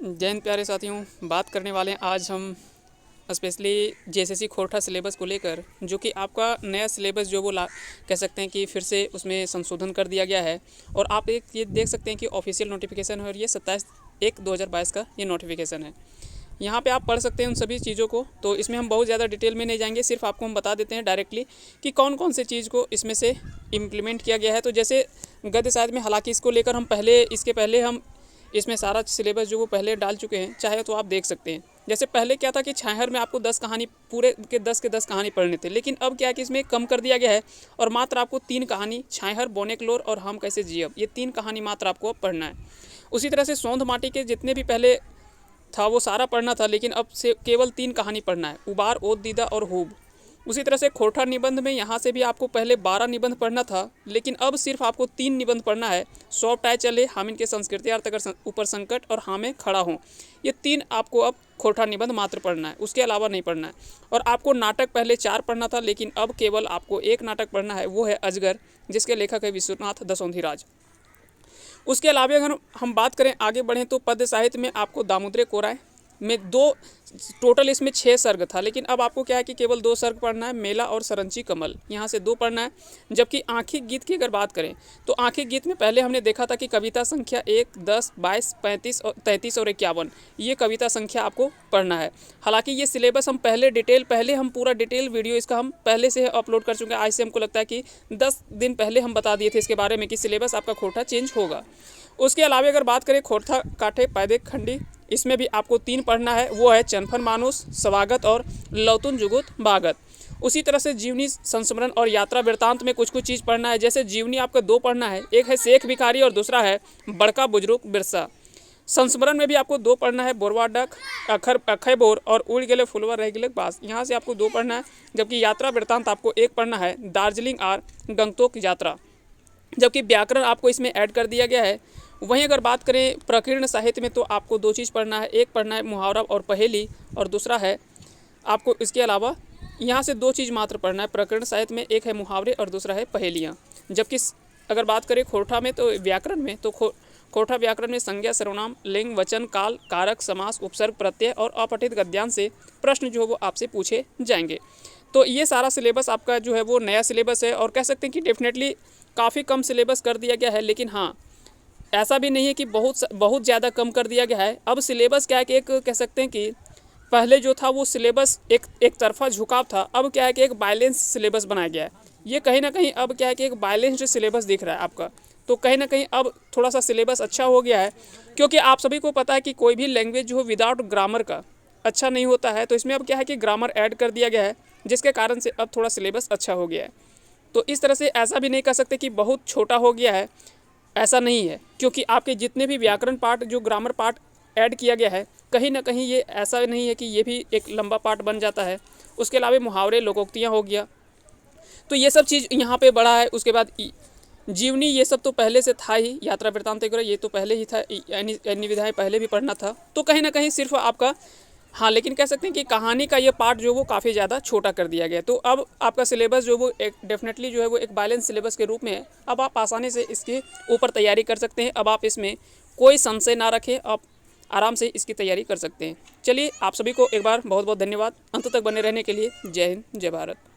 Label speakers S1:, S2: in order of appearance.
S1: जय हिंद प्यारे साथियों, बात करने वाले हैं आज हम स्पेशली जेएसएससी खोरठा सिलेबस को लेकर, जो कि आपका नया सिलेबस जो वो कह सकते हैं कि फिर से उसमें संशोधन कर दिया गया है। और आप एक ये देख सकते हैं कि ऑफिशियल नोटिफिकेशन है और ये 27/1/2022 का ये नोटिफिकेशन है। यहाँ पे आप पढ़ सकते हैं उन सभी चीज़ों को। तो इसमें हम बहुत ज़्यादा डिटेल में नहीं जाएंगे, सिर्फ आपको हम बता देते हैं डायरेक्टली कि कौन कौन से चीज़ को इसमें से इम्प्लीमेंट किया गया है। तो जैसे गद्य साहित्य में, हालांकि इसको लेकर हम इसके पहले हम इसमें सारा सिलेबस जो वो पहले डाल चुके हैं, चाहे तो आप देख सकते हैं। जैसे पहले क्या था कि छाहर में आपको 10 कहानी पूरे के 10 कहानी पढ़ने थे, लेकिन अब क्या है कि इसमें कम कर दिया गया है और मात्र आपको 3 कहानी, छाहर, बोनेकलोर और हम कैसे जियब, ये 3 कहानी मात्र आपको अब पढ़ना है। उसी तरह से सौंध माटी के जितने भी पहले था वो सारा पढ़ना था, लेकिन अब से केवल 3 कहानी पढ़ना है, उबार, ओद दीदा और हूब। उसी तरह से खोरठा निबंध में यहाँ से भी आपको पहले 12 निबंध पढ़ना था, लेकिन अब सिर्फ आपको 3 निबंध पढ़ना है। सॉफ्ट आय चले, हामिन के संस्कृति अगर ऊपर संकट और हामें खड़ा हूँ, ये 3 आपको अब खोरठा निबंध मात्र पढ़ना है, उसके अलावा नहीं पढ़ना है। और आपको नाटक पहले 4 पढ़ना था, लेकिन अब केवल आपको 1 नाटक पढ़ना है, वो है अजगर, जिसके लेखक है विश्वनाथ दसोंधिराज। उसके अलावा अगर हम बात करें, आगे बढ़ें, तो पद्य साहित्य में आपको दामोदर कोराय में 2 टोटल इसमें 6 सर्ग था, लेकिन अब आपको क्या है कि केवल 2 सर्ग पढ़ना है, मेला और सरंची कमल, यहाँ से 2 पढ़ना है। जबकि आंखिक गीत की अगर बात करें तो आंखिक गीत में पहले हमने देखा था कि कविता संख्या 1, 10, 22, 35 और 33 और 51, ये कविता संख्या आपको पढ़ना है। हालांकि ये सिलेबस हम पहले हम पूरा डिटेल वीडियो इसका हम पहले से अपलोड कर चुके हैं। आज से हमको लगता है कि 10 दिन पहले हम बता दिए थे इसके बारे में कि सिलेबस आपका खोरठा चेंज होगा। उसके अलावा अगर बात करें खोरठा काठे पैदे खंडी, इसमें भी आपको 3 पढ़ना है, वो है चनफन मानुस, स्वागत और लौतुन जुगुत बागत। उसी तरह से जीवनी, संस्मरण और यात्रा वृत्तांत में कुछ कुछ चीज़ पढ़ना है। जैसे जीवनी आपका 2 पढ़ना है, एक है शेख भिखारी और दूसरा है बड़का बुजुर्ग बिरसा। संस्मरण में भी आपको 2 पढ़ना है, बोरवा डक, अखय बोर और उड़ गेले फुलवा रह गेले बास, यहाँ से आपको 2 पढ़ना है। जबकि यात्रा वृत्तांत आपको 1 पढ़ना है, दार्जिलिंग और गंगटोक यात्रा। जबकि व्याकरण आपको इसमें ऐड कर दिया गया है। वहीं अगर बात करें प्रकीर्ण साहित्य में, तो आपको 2 चीज़ पढ़ना है, एक पढ़ना है मुहावरा और पहेली, और दूसरा है आपको इसके अलावा यहाँ से 2 चीज़ मात्र पढ़ना है प्रकीर्ण साहित्य में, एक है मुहावरे और दूसरा है पहेलियाँ। जबकि अगर बात करें खोरठा में, तो व्याकरण में, तो खोरठा व्याकरण में संज्ञा, सर्वनाम, लिंग, वचन, काल, कारक, समास, उपसर्ग, प्रत्यय और अपठित गद्यांश से प्रश्न जो है वो आपसे पूछे जाएंगे। तो ये सारा सिलेबस आपका जो है वो नया सिलेबस है, और कह सकते हैं कि डेफिनेटली काफ़ी कम सिलेबस कर दिया गया है। लेकिन हाँ, ऐसा भी नहीं है कि बहुत ज़्यादा कम कर दिया गया है। अब सिलेबस क्या है कि एक कह सकते हैं कि पहले जो था वो सिलेबस एक तरफा झुकाव था, अब क्या है कि एक बैलेंस सिलेबस बनाया गया है। ये कहीं ना कहीं अब क्या है कि एक बैलेंस्ड सिलेबस दिख रहा है आपका। तो कहीं ना कहीं अब थोड़ा सा सिलेबस अच्छा हो गया है, क्योंकि आप सभी को पता है कि कोई भी लैंग्वेज जो विदाउट ग्रामर का अच्छा नहीं होता है। तो इसमें अब क्या है कि ग्रामर ऐड कर दिया गया है, जिसके कारण से अब थोड़ा सिलेबस अच्छा हो गया है। तो इस तरह से ऐसा भी नहीं कह सकते कि बहुत छोटा हो गया है, ऐसा नहीं है, क्योंकि आपके जितने भी व्याकरण पार्ट, जो ग्रामर पार्ट ऐड किया गया है, कहीं ना कहीं ये ऐसा नहीं है कि ये भी एक लंबा पार्ट बन जाता है। उसके अलावा मुहावरे, लोकोक्तियाँ हो गया, तो ये सब चीज़ यहाँ पे बढ़ा है। उसके बाद जीवनी, ये सब तो पहले से था ही, यात्रा वृत्तांत वगैरह ये तो पहले ही था, अन्य विधाएँ पहले भी पढ़ना था। तो कहीं ना कहीं सिर्फ आपका, हाँ, लेकिन कह सकते हैं कि कहानी का ये पार्ट जो वो काफ़ी ज़्यादा छोटा कर दिया गया। तो अब आपका सिलेबस जो वो एक डेफिनेटली जो है वो एक बैलेंस सिलेबस के रूप में है। अब आप आसानी से इसके ऊपर तैयारी कर सकते हैं। अब आप इसमें कोई संशय ना रखें, आप आराम से इसकी तैयारी कर सकते हैं। चलिए, आप सभी को एक बार बहुत बहुत धन्यवाद अंत तक बने रहने के लिए। जय हिंद, जय भारत।